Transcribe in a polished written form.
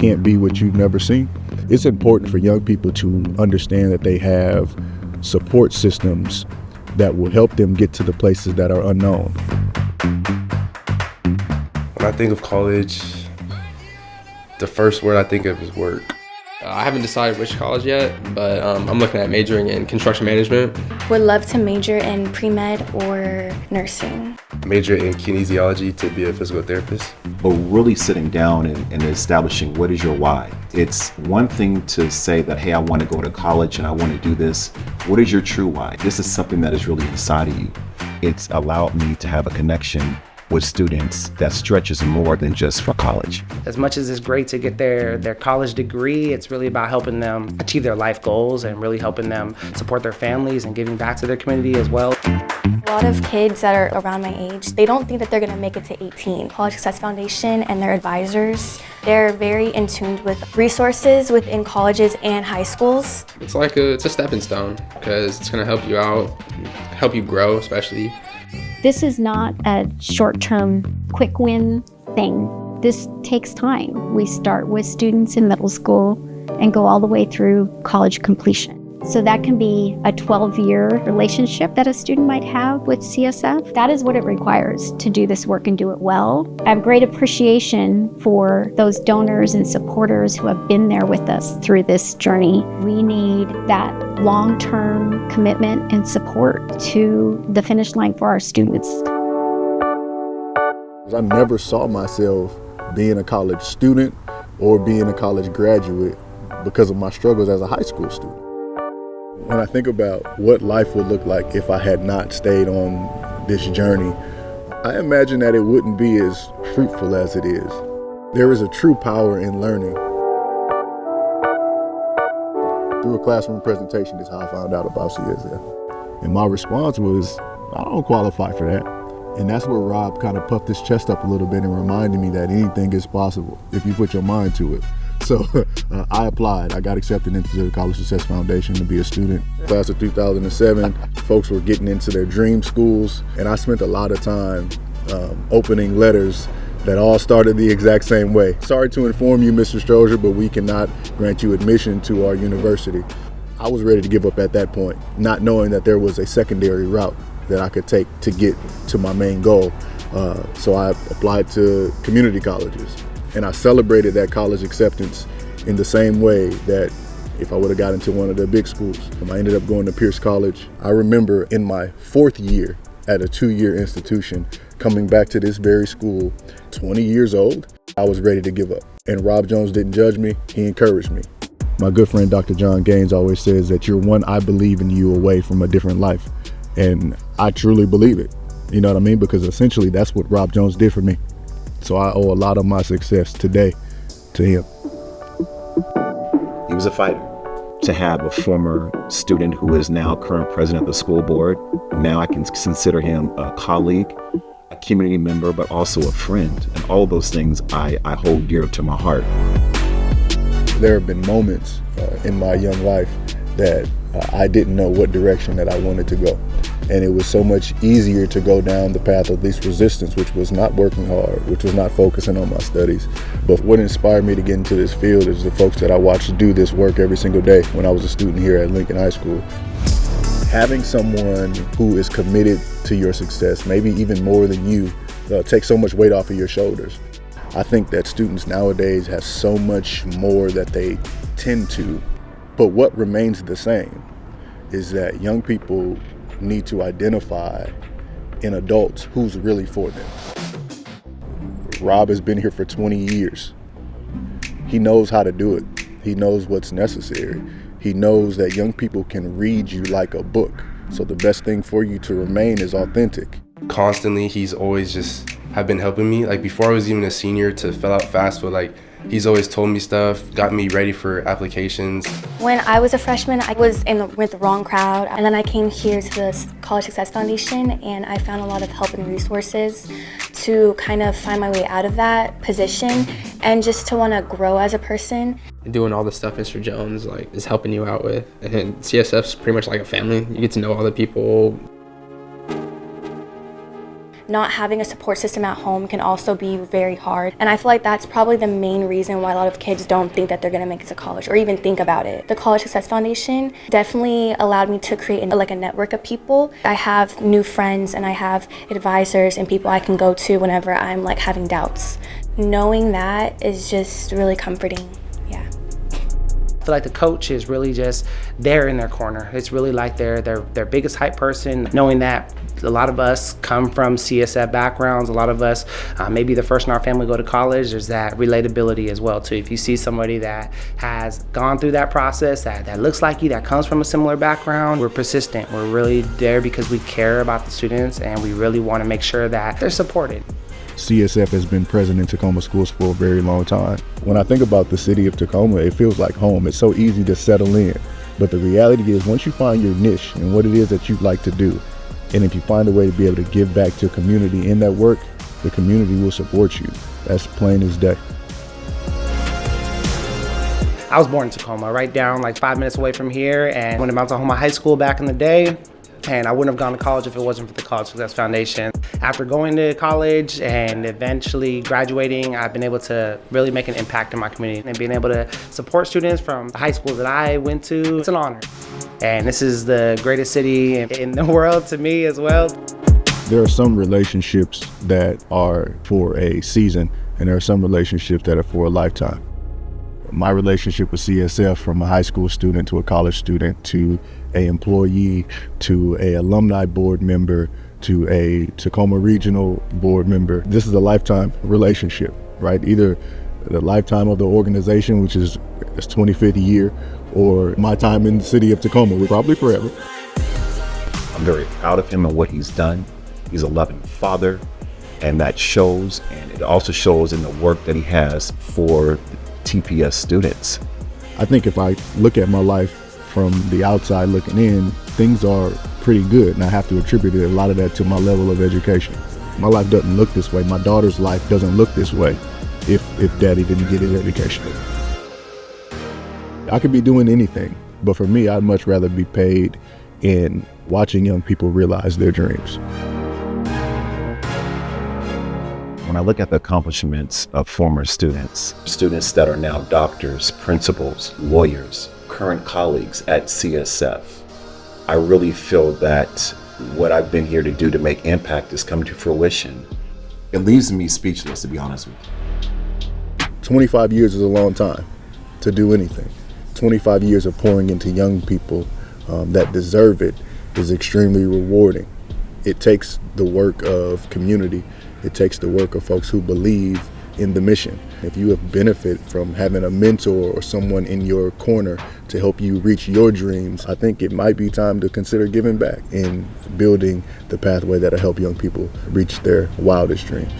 can't be what you've never seen. It's important for young people to understand that they have support systems that will help them get to the places that are unknown. When I think of college, the first word I think of is work. I haven't decided which college yet, but I'm looking at majoring in construction management. Would love to major in pre-med or nursing. Major in kinesiology to be a physical therapist. But really sitting down and establishing what is your why. It's one thing to say that, hey, I want to go to college and I want to do this. What is your true why? This is something that is really inside of you. It's allowed me to have a connection with students that stretches more than just for college. As much as it's great to get their college degree, it's really about helping them achieve their life goals and really helping them support their families and giving back to their community as well. A lot of kids that are around my age, they don't think that they're going to make it to 18. College Success Foundation and their advisors, they're very in tune with resources within colleges and high schools. It's a stepping stone because it's going to help you out, help you grow especially. This is not a short-term, quick win thing. This takes time. We start with students in middle school and go all the way through college completion. So that can be a 12-year relationship that a student might have with CSF. That is what it requires to do this work and do it well. I have great appreciation for those donors and supporters who have been there with us through this journey. We need that long-term commitment and support to the finish line for our students. I never saw myself being a college student or being a college graduate because of my struggles as a high school student. When I think about what life would look like if I had not stayed on this journey, I imagine that it wouldn't be as fruitful as it is. There is a true power in learning. Through a classroom presentation is how I found out about CSF. And my response was, I don't qualify for that. And that's where Rob kind of puffed his chest up a little bit and reminded me that anything is possible if you put your mind to it. So I applied. I got accepted into the College Success Foundation to be a student. Class of 2007, folks were getting into their dream schools, and I spent a lot of time opening letters that all started the exact same way. Sorry to inform you, Mr. Strozier, but we cannot grant you admission to our university. I was ready to give up at that point, not knowing that there was a secondary route that I could take to get to my main goal. So I applied to community colleges. And I celebrated that college acceptance in the same way that if I would have got into one of the big schools. I ended up going to Pierce College. I remember in my 4th year at a 2-year institution, coming back to this very school, 20 years old, I was ready to give up. And Rob Jones didn't judge me, he encouraged me. My good friend, Dr. John Gaines, always says that you're one I believe in you away from a different life. And I truly believe it. You know what I mean? Because essentially that's what Rob Jones did for me. So I owe a lot of my success today to him. He was a fighter. To have a former student who is now current president of the school board, now I can consider him a colleague, a community member, but also a friend. And all those things I hold dear to my heart. There have been moments in my young life that I didn't know what direction that I wanted to go. And it was so much easier to go down the path of least resistance, which was not working hard, which was not focusing on my studies. But what inspired me to get into this field is the folks that I watched do this work every single day when I was a student here at Lincoln High School. Having someone who is committed to your success, maybe even more than you, takes so much weight off of your shoulders. I think that students nowadays have so much more that they tend to, but what remains the same is that young people need to identify in adults who's really for them. Rob has been here for 20 years. He knows how to do it. He knows what's necessary. He knows that young people can read you like a book. So the best thing for you to remain is authentic. Constantly, he's always just have been helping me. Like before I was even a senior to fill out FAFSA, like he's always told me stuff, got me ready for applications. When I was a freshman, I was with the wrong crowd, and then I came here to the College Success Foundation, and I found a lot of help and resources to kind of find my way out of that position and just to want to grow as a person. Doing all the stuff Mr. Jones is helping you out with. And CSF's pretty much like a family. You get to know all the people. Not having a support system at home can also be very hard. And I feel like that's probably the main reason why a lot of kids don't think that they're gonna make it to college or even think about it. The College Success Foundation definitely allowed me to create like a network of people. I have new friends and I have advisors and people I can go to whenever I'm like having doubts. Knowing that is just really comforting. Yeah. I feel like the coach is really just there in their corner. It's really like their biggest hype person, knowing that a lot of us come from CSF backgrounds. A lot of us, maybe the first in our family go to college. There's that relatability as well too. If you see somebody that has gone through that process, that looks like you, that comes from a similar background, we're persistent. We're really there because we care about the students and we really want to make sure that they're supported. CSF has been present in Tacoma schools for a very long time. When I think about the city of Tacoma, it feels like home. It's so easy to settle in. But the reality is, once you find your niche and what it is that you'd like to do, and if you find a way to be able to give back to a community in that work, the community will support you. That's plain as day. I was born in Tacoma, right down like 5 minutes away from here, and went to Mount Tacoma High School back in the day. And I wouldn't have gone to college if it wasn't for the College Success Foundation. After going to college and eventually graduating, I've been able to really make an impact in my community. And being able to support students from the high school that I went to, it's an honor. And this is the greatest city in the world to me as well. There are some relationships that are for a season, and there are some relationships that are for a lifetime. My relationship with CSF, from a high school student to a college student to an employee to an alumni board member to a Tacoma Regional Board member, this is a lifetime relationship, right? Either the lifetime of the organization, which is its 25th year, or my time in the city of Tacoma, we're probably forever. I'm very proud of him and what he's done. He's a loving father, and that shows, and it also shows in the work that he has for TPS students. I think if I look at my life from the outside looking in, things are pretty good, and I have to attribute a lot of that to my level of education. My life doesn't look this way. My daughter's life doesn't look this way if daddy didn't get his education. I could be doing anything, but for me, I'd much rather be paid in watching young people realize their dreams. When I look at the accomplishments of former students that are now doctors, principals, lawyers, current colleagues at CSF, I really feel that what I've been here to do to make impact is come to fruition. It leaves me speechless, to be honest with you. 25 years is a long time to do anything. 25 years of pouring into young people that deserve it is extremely rewarding. It takes the work of community. It takes the work of folks who believe in the mission. If you have benefit from having a mentor or someone in your corner to help you reach your dreams, I think it might be time to consider giving back and building the pathway that'll help young people reach their wildest dreams.